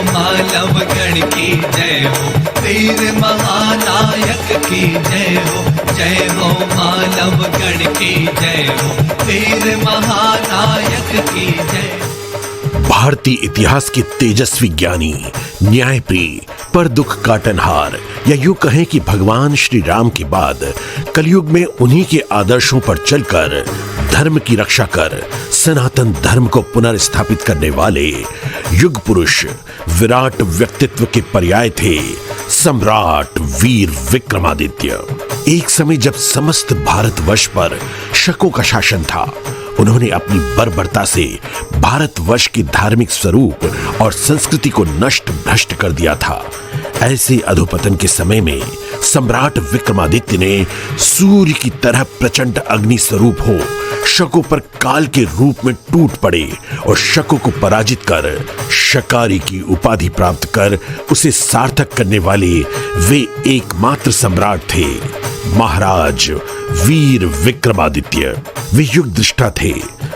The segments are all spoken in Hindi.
मालवगढ़ की जय हो, वीर महानायक की जय हो। जय हो मालवगढ़ की जय हो, वीर महानायक की जय। भारतीय इतिहास के तेजस्वी ज्ञानी, न्यायप्रिय, पर दुख काटनहार, या यूं कहें कि भगवान श्री राम के बाद कलयुग में उन्हीं के आदर्शों पर चलकर धर्म की रक्षा कर सनातन धर्म को पुनर्स्थापित करने वाले युग पुरुष, विराट व्यक्तित्व के पर्याय थे सम्राट वीर विक्रमादित्य। एक समय जब समस्त भारतवर्ष पर शकों का शासन था, उन्होंने अपनी बर्बरता से भारतवर्ष के धार्मिक स्वरूप और संस्कृति को नष्ट भ्रष्ट कर दिया था। ऐसे अधोपतन के समय में सम्राट विक्रमादित्य ने सूर्य की तरह प्रचंड अग्नि स्वरूप हो शकों पर काल के रूप में टूट पड़े और शकों को पराजित कर शकारी की उपाधि प्राप्त कर उसे सार्थक करने वाले वे एकमात्र सम्राट थे, महाराज वीर विक्रमादित्य। वे युग दृष्टा थे।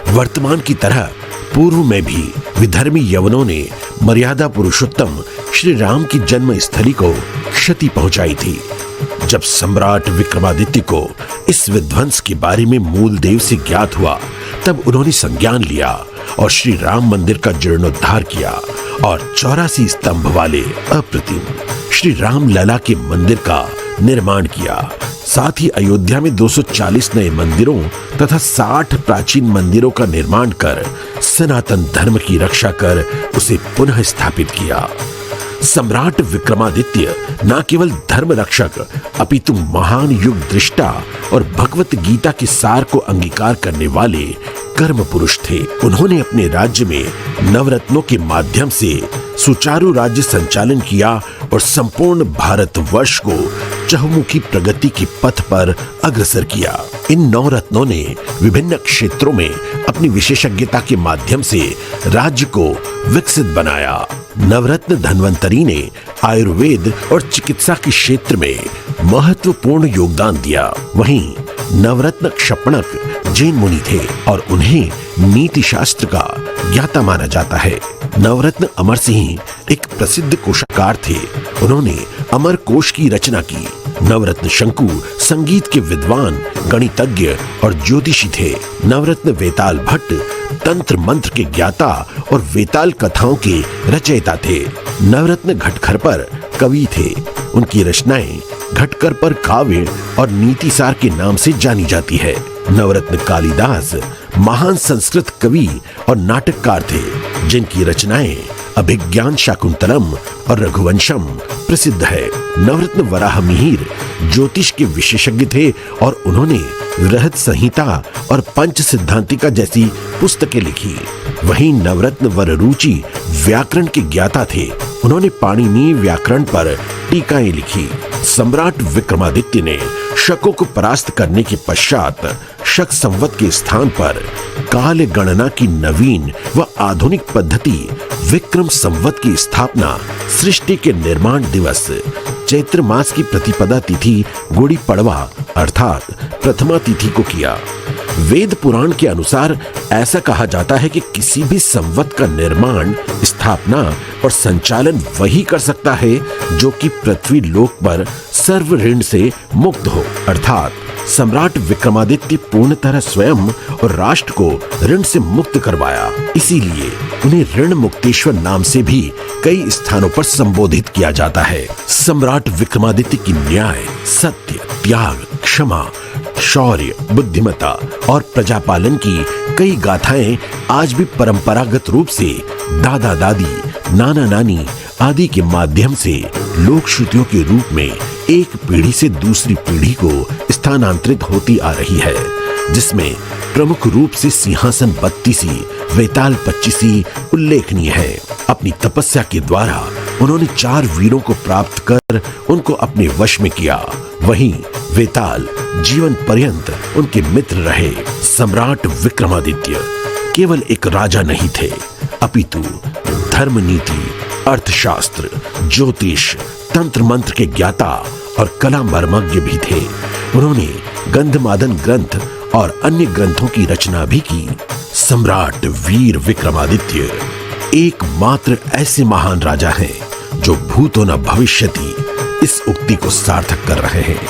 वर्तमान की तरह पूर्व में भी विधर्मी यवनों ने मर्यादा पुरुषोत्तम श्री राम की जन्म स्थली को क्षति पहुंचाई थी। जब सम्राट विक्रमादित्य को इस विध्वंस के बारे में मूल देव से ज्ञात हुआ, तब उन्होंने संज्ञान लिया और श्री राम मंदिर का जीर्णोद्धार किया और 84 स्तंभ वाले अप्रतिम श्री राम लला के मंदिर का निर्माण किया। साथ ही अयोध्या में 240 नए मंदिरों तथा 60 प्राचीन मंदिरों का निर्माण कर सनातन धर्म की रक्षा कर उसे पुनः स्थापित किया। सम्राट विक्रमादित्य न केवल धर्म रक्षक अपितु महान युग दृष्टा और भगवत गीता के सार को अंगीकार करने वाले कर्म पुरुष थे। उन्होंने अपने राज्य में नवरत्नों के माध्यम से सुचारू राज्य संचालन किया और संपूर्ण भारतवर्ष को चहुमुखी प्रगति के पथ पर अग्रसर किया। इन नवरत्नों ने विभिन्न क्षेत्रों में अपनी विशेषज्ञता के माध्यम से राज्य को विकसित बनाया। नवरत्न धन्वंतरी ने आयुर्वेद और चिकित्सा के क्षेत्र में महत्वपूर्ण योगदान दिया। वहीं नवरत्न क्षपणक जैन मुनि थे और उन्हें नीति शास्त्र का ज्ञाता माना जाता है। नवरत्न अमर सिंह एक प्रसिद्ध कोशकार थे। उन्होंने अमर कोश की रचना की। नवरत्न शंकु संगीत के विद्वान, गणितज्ञ और ज्योतिषी थे। नवरत्न वेताल भट्ट तंत्र मंत्र के ज्ञाता और वेताल कथाओं के रचयिता थे। नवरत्न घटखरपर कवि थे। उनकी रचनाएं घटकर काव्य और नीतिसार के नाम से जानी जाती है। नवरत्न कालिदास महान संस्कृत कवि और नाटककार थे, जिनकी रचनाएं अभिज्ञान शाकुंतलम और रघुवंशम प्रसिद्ध है। नवरत्न वराह मिहिर ज्योतिष के विशेषज्ञ थे और उन्होंने बृहद संहिता और पंच सिद्धांतिका जैसी पुस्तकें लिखी। वहीं नवरत्न वररुचि व्याकरण के ज्ञाता थे। उन्होंने पाणिनीय व्याकरण पर टीकाएं लिखी। सम्राट विक्रमादित्य ने शकों को परास्त करने के पश्चात शक संवत के स्थान पर काल गणना की नवीन व आधुनिक पद्धति विक्रम संवत की स्थापना सृष्टि के निर्माण दिवस चैत्र मास की प्रतिपदा तिथि गुड़ी पड़वा अर्थात प्रथमा तिथि को किया। वेद पुराण के अनुसार ऐसा कहा जाता है कि किसी भी संवत का निर्माण, स्थापना और संचालन वही कर सकता है जो कि पृथ्वी लोक पर सर्व ऋण से मुक्त हो। अर्थात सम्राट विक्रमादित्य पूर्ण तरह स्वयं और राष्ट्र को ऋण से मुक्त करवाया। इसीलिए उन्हें ऋण मुक्तेश्वर नाम से भी कई स्थानों पर संबोधित किया जाता है। सम्राट विक्रमादित्य की न्याय, सत्य, त्याग, क्षमा, शौर्य, बुद्धिमत्ता और प्रजापालन की कई गाथाएं आज भी परंपरागत रूप से दादा दादी, नाना नानी आदि के माध्यम से लोक श्रुतियों के रूप में एक पीढ़ी से दूसरी पीढ़ी को स्थानांतरित होती आ रही है, जिसमें प्रमुख रूप से सिंहासन बत्तीसी, वेताल पच्चीसी उल्लेखनीय है। अपनी तपस्या के द्वारा उन्होंने 4 वीरों को प्राप्त कर उनको अपने वश में किया। वहीं वेताल जीवन पर्यंत उनके मित्र रहे। सम्राट विक्रमादित्य केवल एक राजा नहीं थे, अपितु धर्म नीति, अर्थशास्त्र, ज्योतिष, तंत्र मंत्र के ज्ञाता और कला मर्मज्ञ भी थे। उन्होंने गंधमादन ग्रंथ और अन्य ग्रंथों की रचना भी की। सम्राट वीर विक्रमादित्य एकमात्र ऐसे महान राजा हैं जो भूतो न भविष्यति इस उक्ति को सार्थक कर रहे हैं।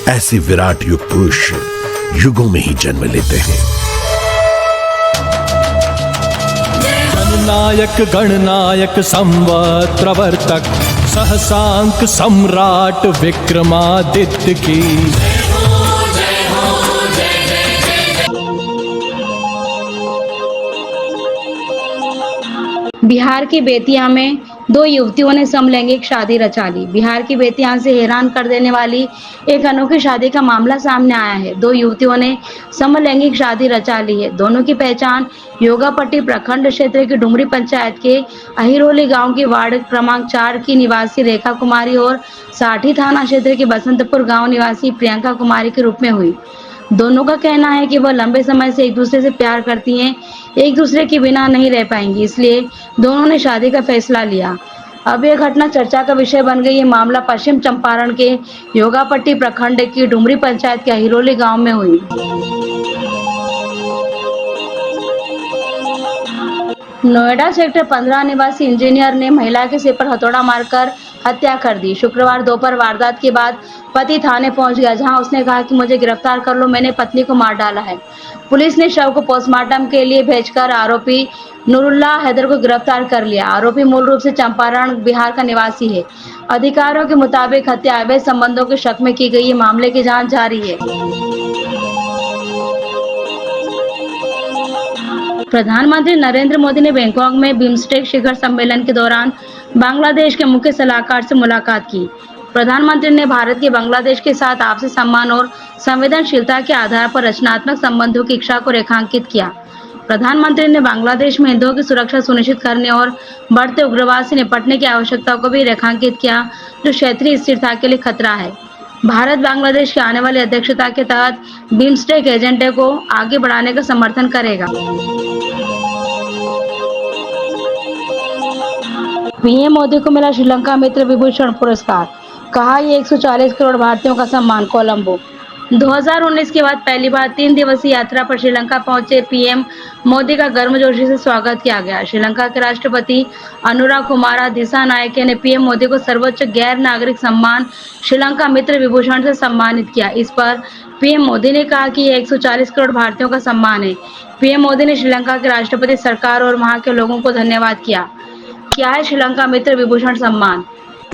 ऐसे विराट युग पुरुष युगों में ही जन्म लेते हैं। जननायक गणनायक संवत् प्रवर्तक सहसांक सम्राट विक्रमादित्य की बिहार की बेतिया में दो युवतियों ने समलैंगिक शादी रचा ली। बिहार की बेतिया से हैरान कर देने वाली एक अनोखी शादी का मामला सामने आया है। दो युवतियों ने समलैंगिक शादी रचा ली है। दोनों की पहचान योगापट्टी प्रखंड क्षेत्र की डुमरी पंचायत के अहिरोली गांव की वार्ड क्रमांक 4 की निवासी रेखा कुमारी और साठी थाना क्षेत्र के बसंतपुर गाँव निवासी प्रियंका कुमारी के रूप में हुई। दोनों का कहना है कि वह लंबे समय से एक दूसरे से प्यार करती हैं, एक दूसरे के बिना नहीं रह पाएंगी, इसलिए दोनों ने शादी का फैसला लिया। अब यह घटना चर्चा का विषय बन गई। ये मामला पश्चिम चंपारण के योगापट्टी प्रखंड की डुमरी पंचायत के अहिरोली गांव में हुई। नोएडा सेक्टर 15 निवासी इंजीनियर ने महिला के सिर पर हथौड़ा मारकर हत्या कर दी। शुक्रवार दोपहर वारदात के बाद पति थाने पहुंच गया, जहां उसने कहा कि मुझे गिरफ्तार कर लो, मैंने पत्नी को मार डाला है। पुलिस ने शव को पोस्टमार्टम के लिए भेजकर आरोपी नूरुल्लाह हैदर को गिरफ्तार कर लिया। आरोपी मूल रूप से चंपारण बिहार का निवासी है। अधिकारियों के मुताबिक हत्या अवैध संबंधों के शक में की गई है। मामले की जांच जारी है। प्रधानमंत्री नरेंद्र मोदी ने बैंकॉक में बिम्स्टेक शिखर सम्मेलन के दौरान बांग्लादेश के मुख्य सलाहकार से मुलाकात की। प्रधानमंत्री ने भारत के बांग्लादेश के साथ आपसी सम्मान और संवेदनशीलता के आधार पर रचनात्मक संबंधों की इच्छा को रेखांकित किया। प्रधानमंत्री ने बांग्लादेश में हिंदुओं की सुरक्षा सुनिश्चित करने और बढ़ते उग्रवाद से निपटने की आवश्यकता को भी रेखांकित किया, जो क्षेत्रीय स्थिरता के लिए खतरा है। भारत बांग्लादेश की आने वाली अध्यक्षता के तहत बिम्स्टेक एजेंडे को आगे बढ़ाने का समर्थन करेगा। पीएम मोदी को मिला श्रीलंका मित्र विभूषण पुरस्कार, कहा ये 140 करोड़ भारतीयों का सम्मान। कोलंबो 2019 के बाद पहली बार 3 दिवसीय यात्रा पर श्रीलंका पहुंचे पीएम मोदी का गर्मजोशी से स्वागत किया गया। श्रीलंका के राष्ट्रपति अनुरा कुमारा दिसानायके ने पीएम मोदी को सर्वोच्च गैर नागरिक सम्मान श्रीलंका मित्र विभूषण से सम्मानित किया। इस पर पीएम मोदी ने कहा कि यह 140 करोड़ भारतीयों का सम्मान है। पीएम मोदी ने श्रीलंका के राष्ट्रपति, सरकार और वहां के लोगों को धन्यवाद किया। क्या है श्रीलंका मित्र विभूषण सम्मान?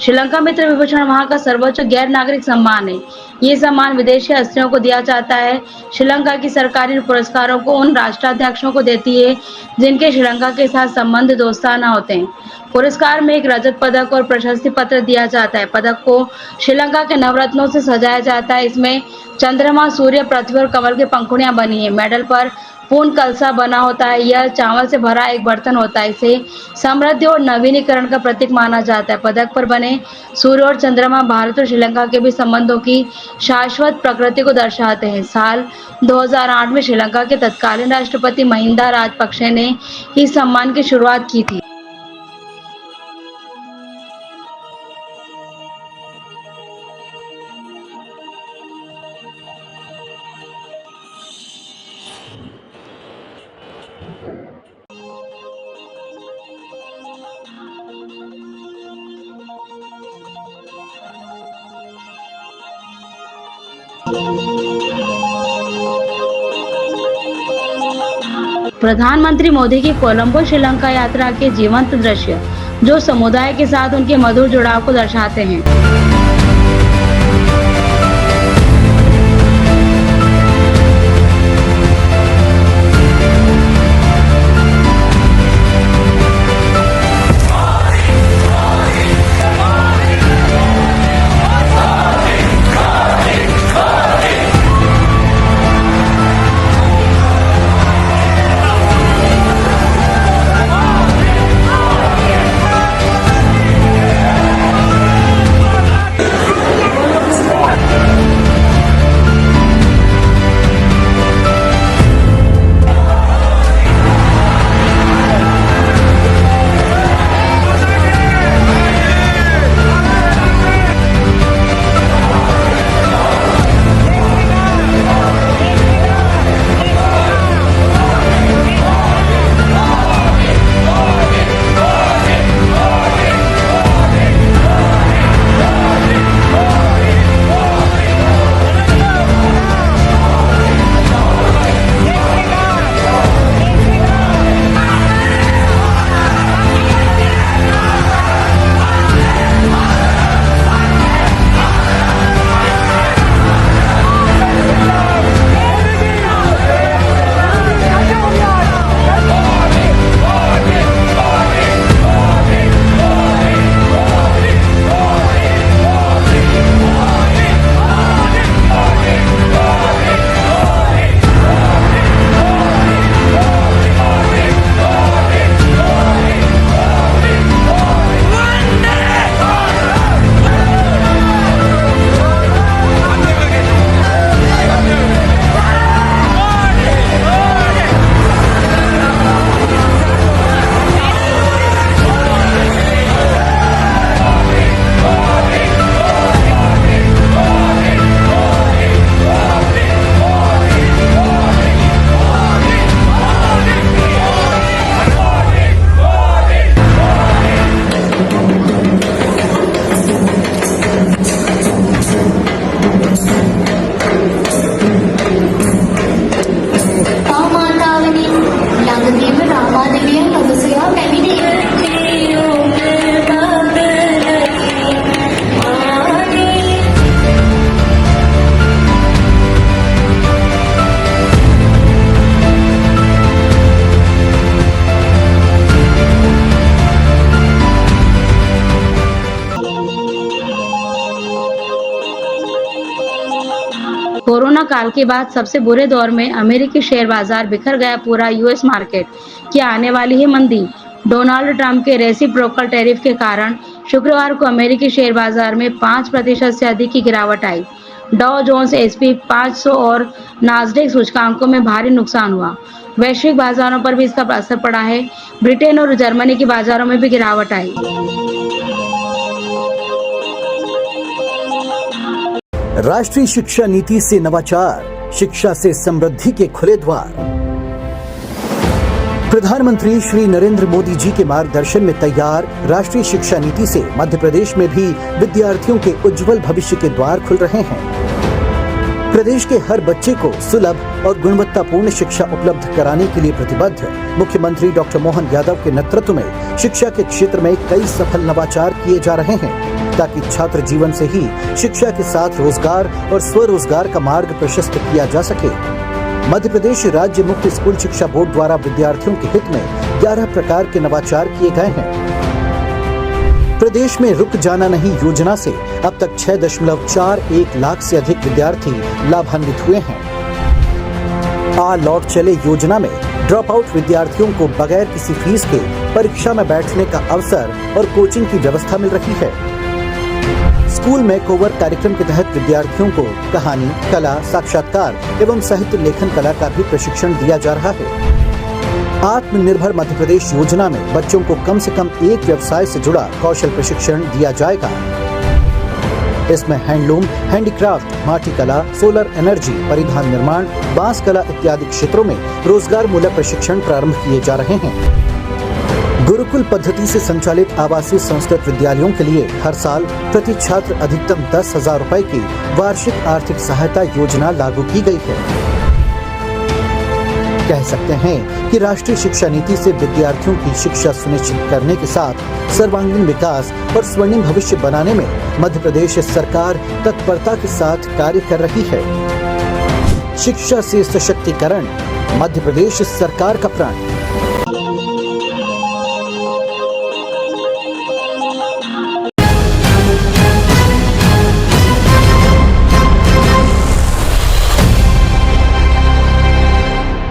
श्रीलंका मित्र विभूषण वहां का सर्वोच्च गैर नागरिक सम्मान है। ये सम्मान विदेशी हस्तियों को दिया जाता है। श्रीलंका की सरकारी पुरस्कारों को उन राष्ट्राध्यक्षों को देती है जिनके श्रीलंका के साथ संबंध दोस्ताना होते हैं। पुरस्कार में एक रजत पदक और प्रशस्ति पत्र दिया जाता है। पदक को श्रीलंका के नवरत्नों से सजाया जाता है। इसमें चंद्रमा, सूर्य, पृथ्वी और कमल की पंखुड़ियां बनी है। मेडल पर पूर्ण कलसा बना होता है। यह चावल से भरा एक बर्तन होता है। इसे समृद्धि और नवीनीकरण का प्रतीक माना जाता है। पदक पर बने सूर्य और चंद्रमा भारत और श्रीलंका के बीच संबंधों की शाश्वत प्रकृति को दर्शाते हैं। साल 2008 में श्रीलंका के तत्कालीन राष्ट्रपति महिंदा राजपक्षे ने इस सम्मान की शुरुआत की थी। प्रधानमंत्री मोदी की कोलंबो श्रीलंका यात्रा के जीवंत दृश्य, जो समुदाय के साथ उनके मधुर जुड़ाव को दर्शाते हैं। कोरोना काल के बाद सबसे बुरे दौर में अमेरिकी शेयर बाजार बिखर गया पूरा यूएस मार्केट। क्या आने वाली है मंदी? डोनाल्ड ट्रंप के रेसिप्रोकल टैरिफ के कारण शुक्रवार को अमेरिकी शेयर बाजार में 5% से अधिक की गिरावट आई। डॉ जोन्स SP 500 और नास्डेक सूचकांकों में भारी नुकसान हुआ। वैश्विक बाजारों पर भी इसका असर पड़ा है। ब्रिटेन और जर्मनी के बाजारों में भी गिरावट आई। राष्ट्रीय शिक्षा नीति से नवाचार, शिक्षा से समृद्धि के खुले द्वार। प्रधानमंत्री श्री नरेंद्र मोदी जी के मार्गदर्शन में तैयार राष्ट्रीय शिक्षा नीति से मध्य प्रदेश में भी विद्यार्थियों के उज्जवल भविष्य के द्वार खुल रहे हैं। प्रदेश के हर बच्चे को सुलभ और गुणवत्तापूर्ण शिक्षा उपलब्ध कराने के लिए प्रतिबद्ध मुख्यमंत्री डॉक्टर मोहन यादव के नेतृत्व में शिक्षा के क्षेत्र में कई सफल नवाचार किए जा रहे हैं, ताकि छात्र जीवन से ही शिक्षा के साथ रोजगार और स्वरोजगार का मार्ग प्रशस्त किया जा सके। मध्य प्रदेश राज्य मुक्त स्कूल शिक्षा बोर्ड द्वारा विद्यार्थियों के हित में 11 प्रकार के नवाचार किए गए हैं। प्रदेश में रुक जाना नहीं योजना से अब तक 6.41 लाख से अधिक विद्यार्थी लाभान्वित हुए हैं। आ लौट चले योजना में ड्रॉप आउट विद्यार्थियों को बगैर किसी फीस के परीक्षा में बैठने का अवसर और कोचिंग की व्यवस्था मिल रही है। स्कूल मेकओवर कार्यक्रम के तहत विद्यार्थियों को कहानी, कला, साक्षात्कार एवं साहित्य लेखन कला का भी प्रशिक्षण दिया जा रहा है। आत्मनिर्भर मध्य प्रदेश योजना में बच्चों को कम से कम एक व्यवसाय से जुड़ा कौशल प्रशिक्षण दिया जाएगा। इसमें हैंडलूम, हैंडीक्राफ्ट, माटी कला, सोलर एनर्जी, परिधान निर्माण, बांस कला इत्यादि क्षेत्रों में रोजगार मूलक प्रशिक्षण प्रारंभ किए जा रहे हैं। गुरुकुल पद्धति से संचालित आवासीय संस्कृत विद्यालयों के लिए हर साल प्रति छात्र अधिकतम 10,000 रुपए की वार्षिक आर्थिक सहायता योजना लागू की गई है। कह सकते हैं कि राष्ट्रीय शिक्षा नीति से विद्यार्थियों की शिक्षा सुनिश्चित करने के साथ सर्वांगीण विकास और स्वर्णिम भविष्य बनाने में मध्य प्रदेश सरकार तत्परता के साथ कार्य कर रही है। शिक्षा से सशक्तिकरण, मध्य प्रदेश सरकार का प्रण।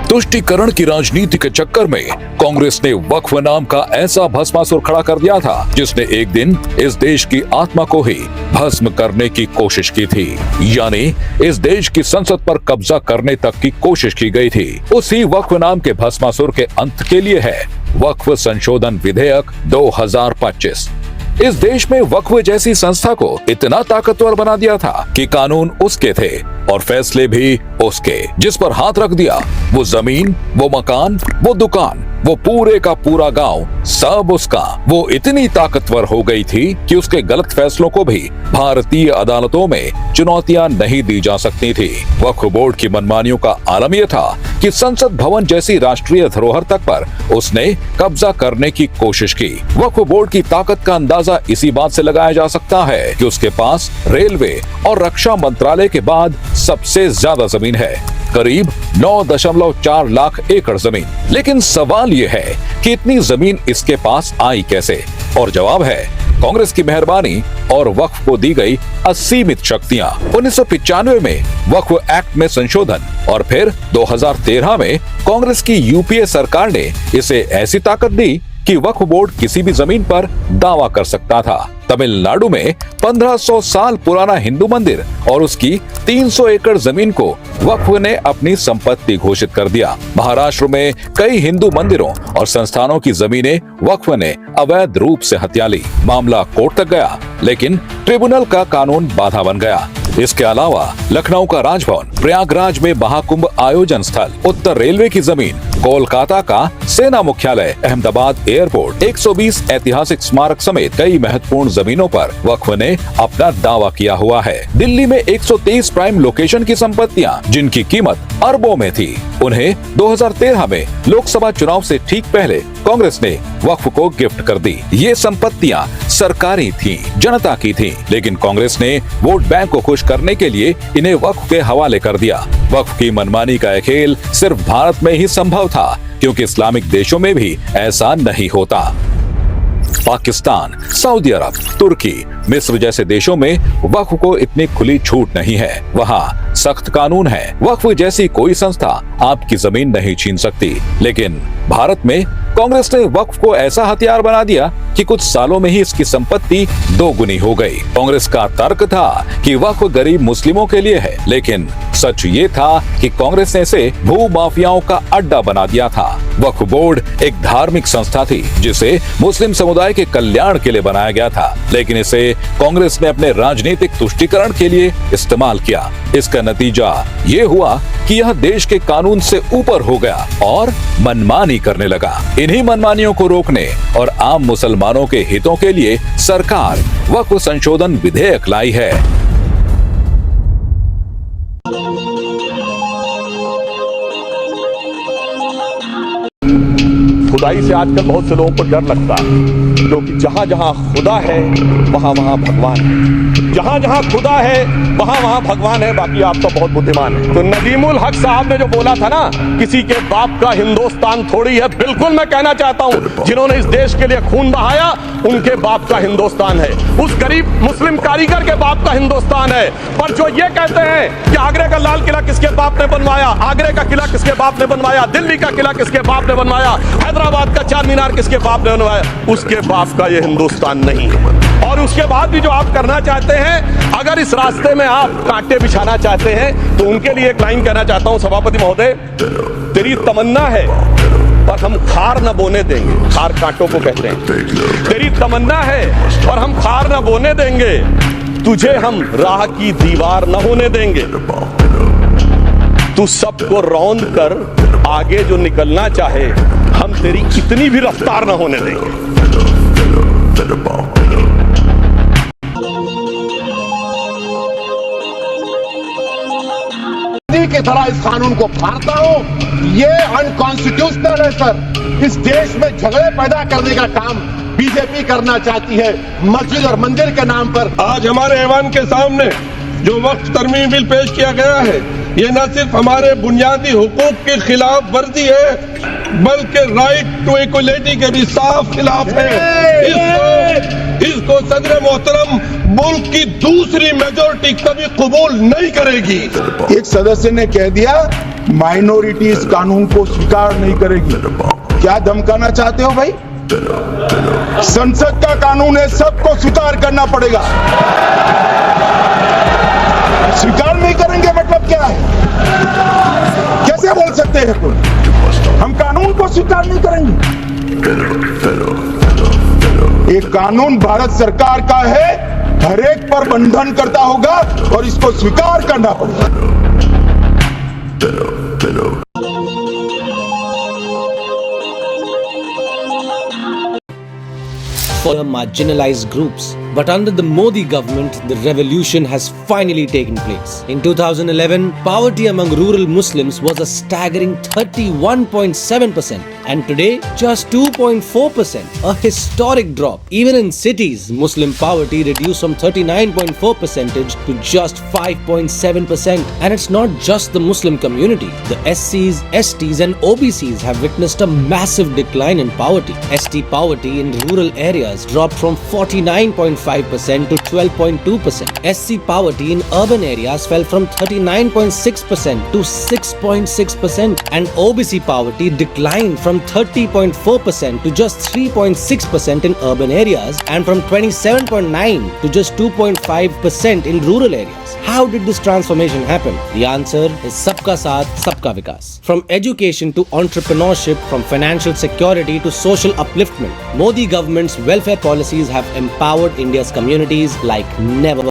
तुष्टीकरण की राजनीति के चक्कर में कांग्रेस ने वक्फ नाम का ऐसा भस्मासुर खड़ा कर दिया था जिसने एक दिन इस देश की आत्मा को ही भस्म करने की कोशिश की थी, यानी इस देश की संसद पर कब्जा करने तक की कोशिश की गई थी। उसी वक्फ नाम के भस्मासुर के अंत के लिए है वक्फ संशोधन विधेयक 2025। इस देश में वक्फ जैसी संस्था को इतना ताकतवर बना दिया था कि कानून उसके थे और फैसले भी उसके। जिस पर हाथ रख दिया वो जमीन, वो मकान, वो दुकान, वो पूरे का पूरा गांव सब उसका। वो इतनी ताकतवर हो गई थी कि उसके गलत फैसलों को भी भारतीय अदालतों में चुनौतियां नहीं दी जा सकती थी। वक्फ बोर्ड की मनमानियों का आलम यह था कि संसद भवन जैसी राष्ट्रीय धरोहर तक पर उसने कब्जा करने की कोशिश की। वक्फ बोर्ड की ताकत का अंदाजा इसी बात से लगाया जा सकता है कि उसके पास रेलवे और रक्षा मंत्रालय के बाद सबसे ज्यादा जमीन है, करीब 9.4 लाख एकड़ जमीन। लेकिन सवाल ये है कि इतनी जमीन इसके पास आई कैसे? और जवाब है कांग्रेस की मेहरबानी और वक्फ को दी गई असीमित शक्तियां। 1995 में वक्फ एक्ट में संशोधन और फिर 2013 में कांग्रेस की यूपीए सरकार ने इसे ऐसी ताकत दी कि वक्फ बोर्ड किसी भी जमीन पर दावा कर सकता था। तमिलनाडु में 1500 साल पुराना हिंदू मंदिर और उसकी 300 एकड़ जमीन को वक्फ ने अपनी संपत्ति घोषित कर दिया। महाराष्ट्र में कई हिंदू मंदिरों और संस्थानों की जमीनें वक्फ ने अवैध रूप से हथिया ली। मामला कोर्ट तक गया, लेकिन ट्रिब्यूनल का कानून बाधा बन गया। इसके अलावा लखनऊ का राजभवन, प्रयागराज में महाकुंभ आयोजन स्थल, उत्तर रेलवे की जमीन, कोलकाता का सेना मुख्यालय, अहमदाबाद एयरपोर्ट, 120 ऐतिहासिक स्मारक समेत कई महत्वपूर्ण जमीनों पर वक्फ ने अपना दावा किया हुआ है। दिल्ली में 123 प्राइम लोकेशन की संपत्तियां जिनकी कीमत अरबों में थी, उन्हें 2013 में लोकसभा चुनाव से ठीक पहले कांग्रेस ने वक्फ को गिफ्ट कर दी। ये संपत्तियां सरकारी थीं, जनता की थीं, लेकिन कांग्रेस ने वोट बैंक को खुश करने के लिए इन्हें वक्फ के हवाले कर दिया। वक्फ की मनमानी का खेल सिर्फ भारत में ही संभव था, क्योंकि इस्लामिक देशों में भी ऐसा नहीं होता। पाकिस्तान, सऊदी अरब, तुर्की, मिस्र जैसे देशों में वक्फ को इतनी खुली छूट नहीं है। वहाँ सख्त कानून है। वक्फ जैसी कोई संस्था आपकी जमीन नहीं छीन सकती। लेकिन भारत में कांग्रेस ने वक्फ को ऐसा हथियार बना दिया कि कुछ सालों में ही इसकी संपत्ति दोगुनी हो गई। कांग्रेस का तर्क था कि वक्फ गरीब मुस्लिमों के लिए है, लेकिन सच ये था कि कांग्रेस ने इसे भू माफियाओं का अड्डा बना दिया था। वक्फ बोर्ड एक धार्मिक संस्था थी जिसे मुस्लिम समुदाय के कल्याण के लिए बनाया गया था, लेकिन इसे कांग्रेस ने अपने राजनीतिक तुष्टीकरण के लिए इस्तेमाल किया। इसका नतीजा ये हुआ कि यह देश के कानून से ऊपर हो गया और मनमानी करने लगा। इन्हीं मनमानियों को रोकने और आम मुसलमानों के हितों के लिए सरकार वक्फ संशोधन विधेयक लाई है। खुदाई से आजकल बहुत से लोगों को डर लगता है, क्योंकि जहां जहां खुदा है वहां वहां भगवान है। जहां जहां खुदा है वहां वहां भगवान है। बाकी आप तो बहुत बुद्धिमान है। तो नदीमुल हक साहब ने जो बोला था ना, किसी के बाप का हिंदुस्तान थोड़ी है, बिल्कुल मैं कहना चाहता हूं, जिन्होंने इस देश के लिए खून बहाया उनके बाप का हिंदुस्तान है। उस गरीब मुस्लिम कारीगर के बाप का हिंदुस्तान है। पर जो ये कहते हैं कि आगरे का लाल किला किसके बाप ने बनवाया, आगरे का किला किसके बाप ने बनवाया, दिल्ली का किला किसके बाप ने बनवाया, हैदराबाद का चार मीनार किसके बाप ने बनवाया, उसके बाप का ये हिंदुस्तान नहीं है। और उसके बाद भी जो आप करना चाहते हैं, अगर इस रास्ते में आप कांटे बिछाना चाहते हैं, तो उनके लिए एक लाइन कहना चाहता हूं, सभापति महोदय, तेरी तमन्ना है पर हम खार न बोने देंगे। खार कांटों को कहते हैं। तेरी तमन्ना है पर हम खार न बोने देंगे, तुझे हम राह की दीवार न होने देंगे। तू सबको रौंद कर आगे जो निकलना चाहे, हम तेरी कितनी भी रफ्तार न होने देंगे। की तरह इस कानून को फाड़ता हूं। ये अनकॉन्स्टिट्यूशनल है सर। इस देश में झगड़े पैदा करने का काम बीजेपी करना चाहती है मस्जिद और मंदिर के नाम पर। आज हमारे ऐवान के सामने जो वक्फ तरमीम बिल पेश किया गया है, ये न सिर्फ हमारे बुनियादी हुकूक की खिलाफ वर्जी है, बल्कि राइट टू इक्वलिटी के भी साफ खिलाफ है। इसको सदर मोहतरम मुल्क की दूसरी मेजोरिटी कभी कबूल नहीं करेगी। एक सदस्य ने कह दिया माइनॉरिटी इस कानून को स्वीकार नहीं करेगी। क्या धमकाना चाहते हो भाई? संसद का कानून है, सबको स्वीकार करना पड़ेगा। स्वीकार नहीं करेंगे मतलब क्या है? कैसे बोल सकते हैं कोई? हम कानून को स्वीकार नहीं करेंगे। एक कानून भारत सरकार का है, हर एक पर बंधन करता होगा और इसको स्वीकार करना पड़ेगा। For marginalized groups. But under the Modi government, the revolution has finally taken place. In 2011, poverty among rural Muslims was a staggering 31.7%, and today just 2.4%, a historic drop. Even in cities, Muslim poverty reduced from 39.4% to just 5.7%. And it's not just the Muslim community. The SCs, STs and OBCs have witnessed a massive decline in poverty. ST poverty in rural areas dropped from 49.5% to 12.2%. SC poverty in urban areas fell from 39.6% to 6.6%, and OBC poverty declined from 30.4% to just 3.6% in urban areas, and from 27.9% to just 2.5% in rural areas. How did this transformation happen? The answer is Sabka Saath, Sabka Vikas. From education to entrepreneurship, from financial security to social upliftment, Modi government's welfare policies have empowered India's communities like never.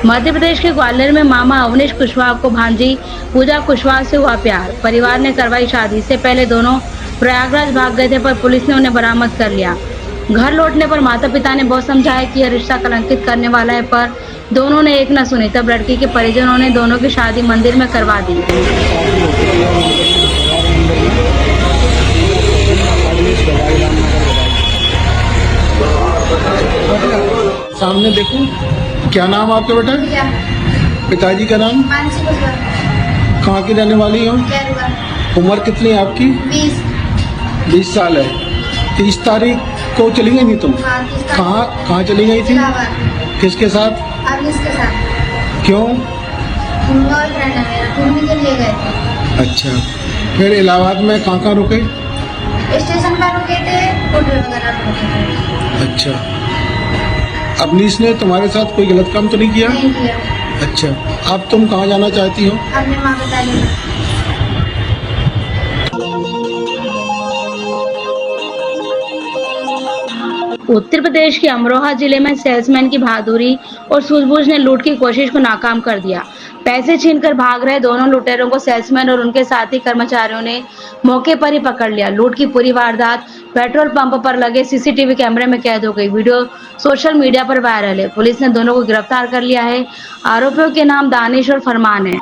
Madhya Pradesh के ग्वालियर में मामा अवनीश कुशवाहा को भांजी पूजा कुशवाहा से हुआ प्यार। परिवार ने करवाई शादी। इससे पहले दोनों प्रयागराज भाग गए थे, पर पुलिस ने उन्हें बरामद कर लिया। घर लौटने पर माता पिता ने बहुत समझाया कि यह रिश्ता कलंकित करने वाला है, पर दोनों ने एक न सुनी। तब लड़की के परिजनों ने दोनों की शादी मंदिर में करवा दी। सामने देखो, क्या नाम आपके बेटा? पिताजी का नाम? कहाँ की रहने वाली हो? उम्र कितनी है आपकी? 20 साल है। 30 तारीख को चली गई थी तुम? कहाँ चली गई थी? किसके साथ? के साथ। क्यों? बॉयफ्रेंड है मेरा, घूमने के लिए गए थे। अच्छा, फिर इलाहाबाद में कहाँ रुके? स्टेशन पर रुके थे, होटल वगैरह पे रुके थे। अच्छा, अवनीश ने तुम्हारे साथ कोई गलत काम तो नहीं किया? नहीं किया। अच्छा, अब तुम कहाँ जाना चाहती हो? अपने माँ पिता के उत्तर प्रदेश के अमरोहा जिले में सेल्समैन की बहादुरी और सूझबूझ ने लूट की कोशिश को नाकाम कर दिया। पैसे छीनकर भाग रहे दोनों लुटेरों को सेल्समैन और उनके साथी कर्मचारियों ने मौके पर ही पकड़ लिया। लूट की पूरी वारदात पेट्रोल पंप पर लगे सीसीटीवी कैमरे में कैद हो गई। वीडियो सोशल मीडिया पर वायरल है। पुलिस ने दोनों को गिरफ्तार कर लिया है। आरोपियों के नाम दानिश और फरमान है।